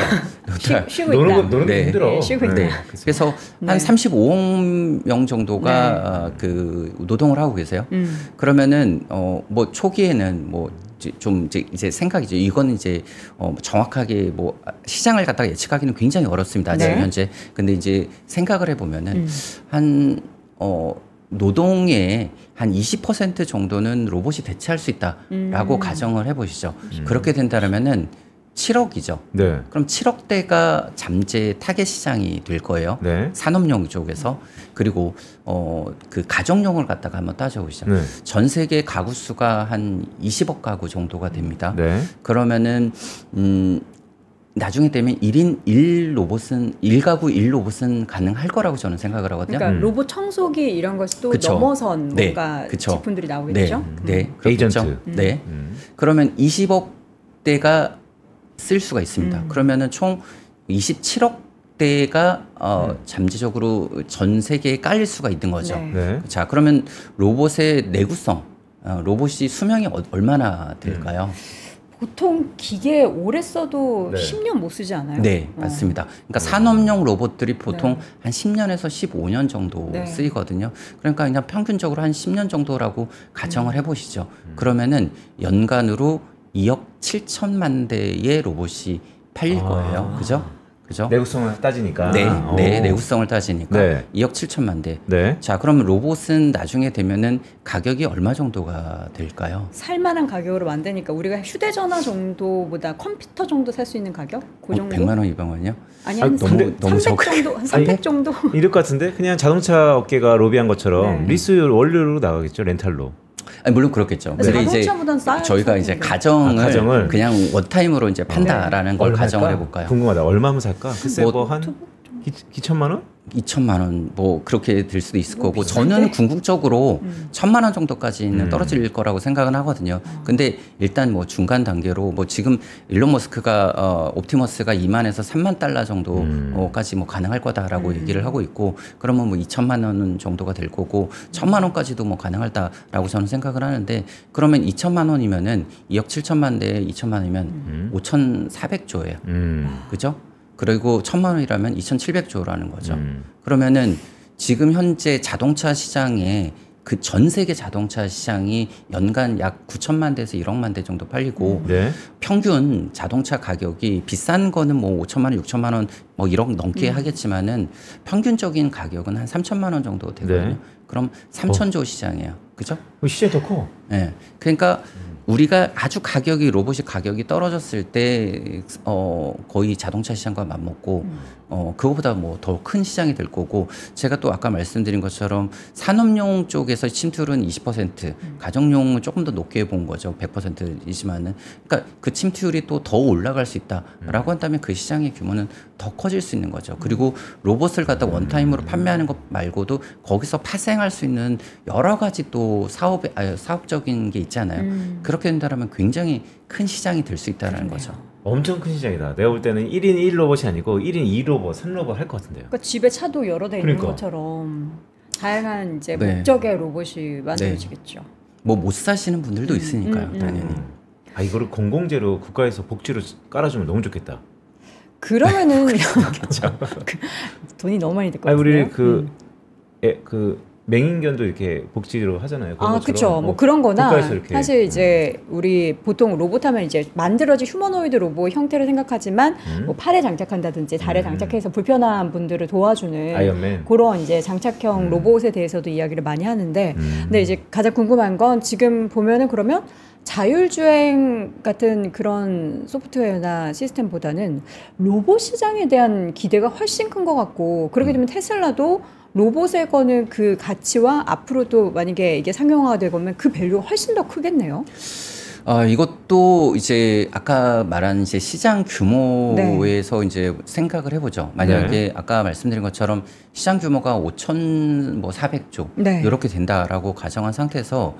쉬고 있다. 노는 게 힘들어. 네, 쉬고 있다. 네. 그래서 한 35억 명 정도가 그 노동을 하고 계세요. 그러면은 뭐 초기에는 뭐 좀 이제 생각이죠. 이거는 이제 정확하게 뭐 시장을 갖다가 예측하기는 굉장히 어렵습니다. 지금 네. 현재. 근데 이제 생각을 해보면은 한 노동의 한 20% 정도는 로봇이 대체할 수 있다라고 가정을 해보시죠. 그렇게 된다면은 7억이죠. 네. 그럼 7억대가 잠재 타겟 시장이 될 거예요. 네. 산업용 쪽에서. 그리고 그 가정용을 갖다가 한번 따져보시죠. 네. 전 세계 가구 수가 한 20억 가구 정도가 됩니다. 네. 그러면은 나중에 되면 1인 1가구 1로봇은 가능할 거라고 저는 생각을 하거든요. 그러니까 로봇 청소기 이런 것도 넘어선 뭔가 제품들이 나오겠죠. 네. 에이전트. 네. 그러면 20억대가 쓸 수가 있습니다. 그러면은 총 27억대가 잠재적으로 전 세계에 깔릴 수가 있는 거죠. 네. 네. 자, 그러면 로봇의 내구성, 로봇이 수명이 얼마나 될까요? 보통 기계 오래 써도 네. 10년 못 쓰지 않아요? 네, 맞습니다. 그러니까 산업용 로봇들이 보통 네. 한 10년에서 15년 정도 네. 쓰이거든요. 그러니까 그냥 평균적으로 한 10년 정도라고 가정을 해보시죠. 그러면은 연간으로 2억 7천만 대의 로봇이 팔릴 거예요. 그죠? 내구성을 따지니까. 네, 내구성을 따지니까 네. 2억 7천만 대. 네. 자, 그럼 로봇은 나중에 되면은 가격이 얼마 정도가 될까요? 살만한 가격으로 만드니까 우리가 휴대전화 정도보다 컴퓨터 정도 살 수 있는 가격? 그 정도? 100만 원, 200만 원이요? 아니, 한 너무 300 정도? 한 300 정도? 이럴 것 같은데 그냥 자동차 업계가 로비한 것처럼 네. 리스 원료로 나가겠죠. 렌탈로. 아니, 물론 그렇겠죠. 근데 이제 저희가 이제 가정을 그냥 원타임으로 이제 판다라는 걸 가정을 해볼까요? 궁금하다. 얼마면 살까? 글쎄 뭐 한 2천만 원? 2천만 원 뭐 그렇게 될 수도 있을 거고 저는 궁극적으로 1,000만 원 정도까지는 떨어질 거라고 생각은 하거든요. 근데 일단 뭐 중간 단계로 뭐 지금 일론 머스크가 옵티머스가 2만에서 3만 달러 정도까지 뭐 가능할 거다라고 얘기를 하고 있고 그러면 뭐 2천만 원 정도가 될 거고 1,000만 원까지도 뭐 가능하다라고 저는 생각을 하는데 그러면 2천만 원이면은 2억 7천만 대에 2천만 원이면 5,400조예요. 그죠? 그리고 1,000만 원이라면 2,700조라는 거죠. 그러면은 지금 현재 자동차 시장에 그 전 세계 자동차 시장이 연간 약 9천만 대에서 1억만 대 정도 팔리고 네. 평균 자동차 가격이 비싼 거는 뭐 5천만 원, 6천만 원, 뭐 1억 넘게 하겠지만은 평균적인 가격은 한 3천만 원 정도 되거든요. 네. 그럼 3천조 시장이에요. 그죠? 시장이 더 커. 네. 그러니까 우리가 아주 로봇이 가격이 떨어졌을 때 거의 자동차 시장과 맞먹고 그거보다 뭐 더 큰 시장이 될 거고, 제가 또 아까 말씀드린 것처럼 산업용 쪽에서 침투율은 20%, 가정용은 조금 더 높게 본 거죠. 100%이지만은, 그러니까 그 침투율이 또 더 올라갈 수 있다라고 한다면 그 시장의 규모는 더 커질 수 있는 거죠. 그리고 로봇을 갖다 원타임으로 판매하는 것 말고도 거기서 파생할 수 있는 여러 가지 또 사업적인 게 있잖아요. 그렇게 된다면 굉장히 큰 시장이 될 수 있다는 거죠. 엄청 큰 시장이다. 내가 볼 때는 1인 1로봇이 아니고 1인 2로봇, 3로봇 할 것 같은데요. 그러니까 집에 차도 여러 대 있는 것처럼 다양한 이제 목적의 로봇이 만들어지겠죠. 뭐 못 사시는 분들도 있으니까요, 당연히. 이거를 공공재로 국가에서 복지로 깔아주면 너무 좋겠다. 그러면은 돈이 너무 많이 들 것 같아요. 우리 그 맹인견도 이렇게 복지로 하잖아요. 그렇죠. 뭐 그런 거나 사실 이제 우리 보통 로봇 하면 이제 만들어진 휴머노이드 로봇 형태를 생각하지만 뭐 팔에 장착한다든지 다리에 장착해서 불편한 분들을 도와주는 아이언맨. 그런 이제 장착형 로봇에 대해서도 이야기를 많이 하는데, 근데 이제 가장 궁금한 건 지금 보면은 그러면 자율주행 같은 그런 소프트웨어나 시스템보다는 로봇 시장에 대한 기대가 훨씬 큰 것 같고, 그렇게 되면 테슬라도 로봇에 거는 그 가치와 앞으로도 만약에 이게 상용화가 되면 그 밸류가 훨씬 더 크겠네요. 이것도 이제 아까 말한 이제 시장 규모에서 이제 생각을 해보죠. 만약에 아까 말씀드린 것처럼 시장 규모가 5,400조 이렇게 된다라고 가정한 상태에서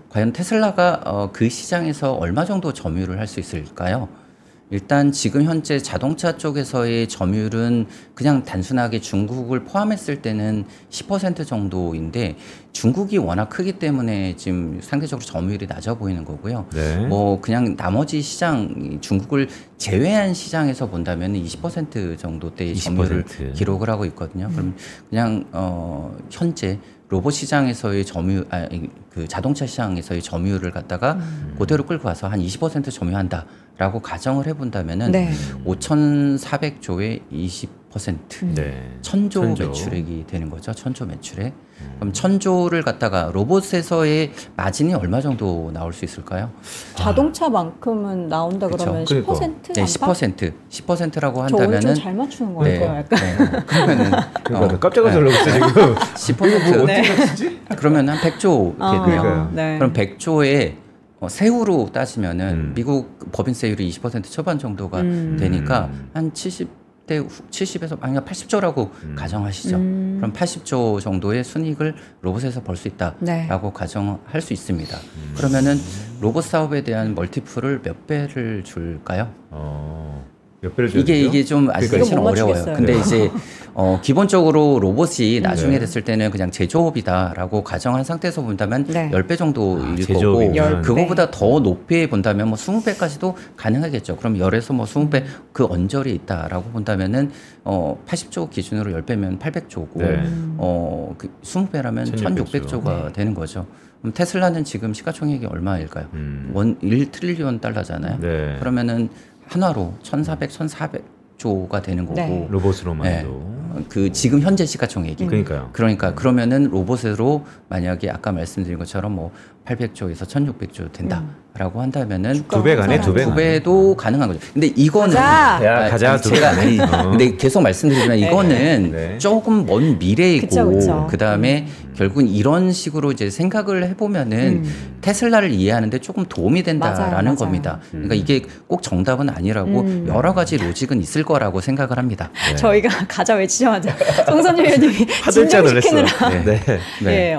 과연 테슬라가 그 시장에서 얼마 정도 점유를 할 수 있을까요? 일단 지금 현재 자동차 쪽에서의 점유율은 그냥 단순하게 중국을 포함했을 때는 10% 정도인데, 중국이 워낙 크기 때문에 지금 상대적으로 점유율이 낮아 보이는 거고요. 뭐 그냥 나머지 시장, 중국을 제외한 시장에서 본다면 20% 정도대의 점유율을 기록을 하고 있거든요. 그럼 그냥 현재 로봇 시장에서의 그 자동차 시장에서의 점유율을 갖다가 그대로 끌고 와서 한 20% 점유한다라고 가정을 해본다면은 5,400조의 20%, 1,000조 매출액이 되는 거죠. 1,000조 매출액. 그럼 1,000조를 갖다가 로봇에서의 마진이 얼마 정도 나올 수 있을까요? 자동차만큼은 나온다 그러면 10%? 네, 10%라고 한다면은 저 오늘 좀 잘 맞추는 거예요. 약간. 그러면은 깜짝 놀랐어요 지금. 10%. 그러면 한 100조 되고요. 그럼 100조에 세후로 따지면은 미국 법인세율이 20% 초반 정도가 되니까 한 70에서 만약 80조라고 가정하시죠. 그럼 80조 정도의 순이익을 로봇에서 벌 수 있다라고 가정할 수 있습니다. 그러면은 로봇 사업에 대한 멀티플을 몇 배를 줄까요? 몇 배를 줘야 되죠? 이게 좀 아직까지는 어려워요. 근데 이제 기본적으로 로봇이 나중에 됐을 때는 그냥 제조업이다라고 가정한 상태에서 본다면 10배 정도일 거고, 그거보다 더 높이 본다면 뭐 20배까지도 가능하겠죠. 그럼 10에서 뭐 20배 그 언저리에 있다라고 본다면은 80조 기준으로 10배면 800조고 그 20배라면 1600조가 되는 거죠. 그럼 테슬라는 지금 시가총액이 얼마일까요? 1트릴리언 달러잖아요. 그러면은 한화로 1,400, 1,400조가 되는 거고, 로봇으로만 해도 그 지금 현재 시가총액이. 그러니까 그러면은 로봇으로 만약에 아까 말씀드린 것처럼 뭐 800조에서 1,600조 된다라고 한다면은 2배 가네, 2배도 가능한 거죠. 근데 이거는 가자 제가 근데 계속 말씀드리지만 이거는 조금 먼 미래이고, 그다음에 결국은 이런 식으로 이제 생각을 해보면은 테슬라를 이해하는데 조금 도움이 된다라는 겁니다. 그러니까 이게 꼭 정답은 아니라고 여러 가지 로직은 있을 거라고 생각을 합니다. 저희가 가자 외치자마자 송선주 의원님이 진정시키느라.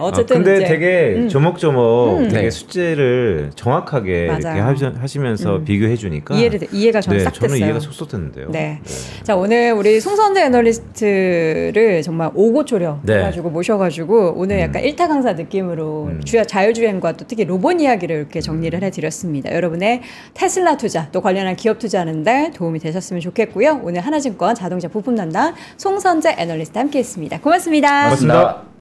어쨌든 근데 되게 조목조목 되게 숙제를 정확하게 친절하게 이렇게 하시면서 비교해 주니까 이해가 저는 싹 됐어요. 저는 이해가 쏙쏙 됐는데요. 네. 자, 오늘 우리 송선재 애널리스트를 정말 오고초려 해가지고 모셔가지고 오늘 약간 일타 강사 느낌으로 자율주행과 또 특히 로봇 이야기를 이렇게 정리를 해드렸습니다. 여러분의 테슬라 투자 또 관련한 기업 투자하는데 도움이 되셨으면 좋겠고요. 오늘 하나증권 자동차 부품 담당 송선재 애널리스트 함께했습니다. 고맙습니다. 고맙습니다.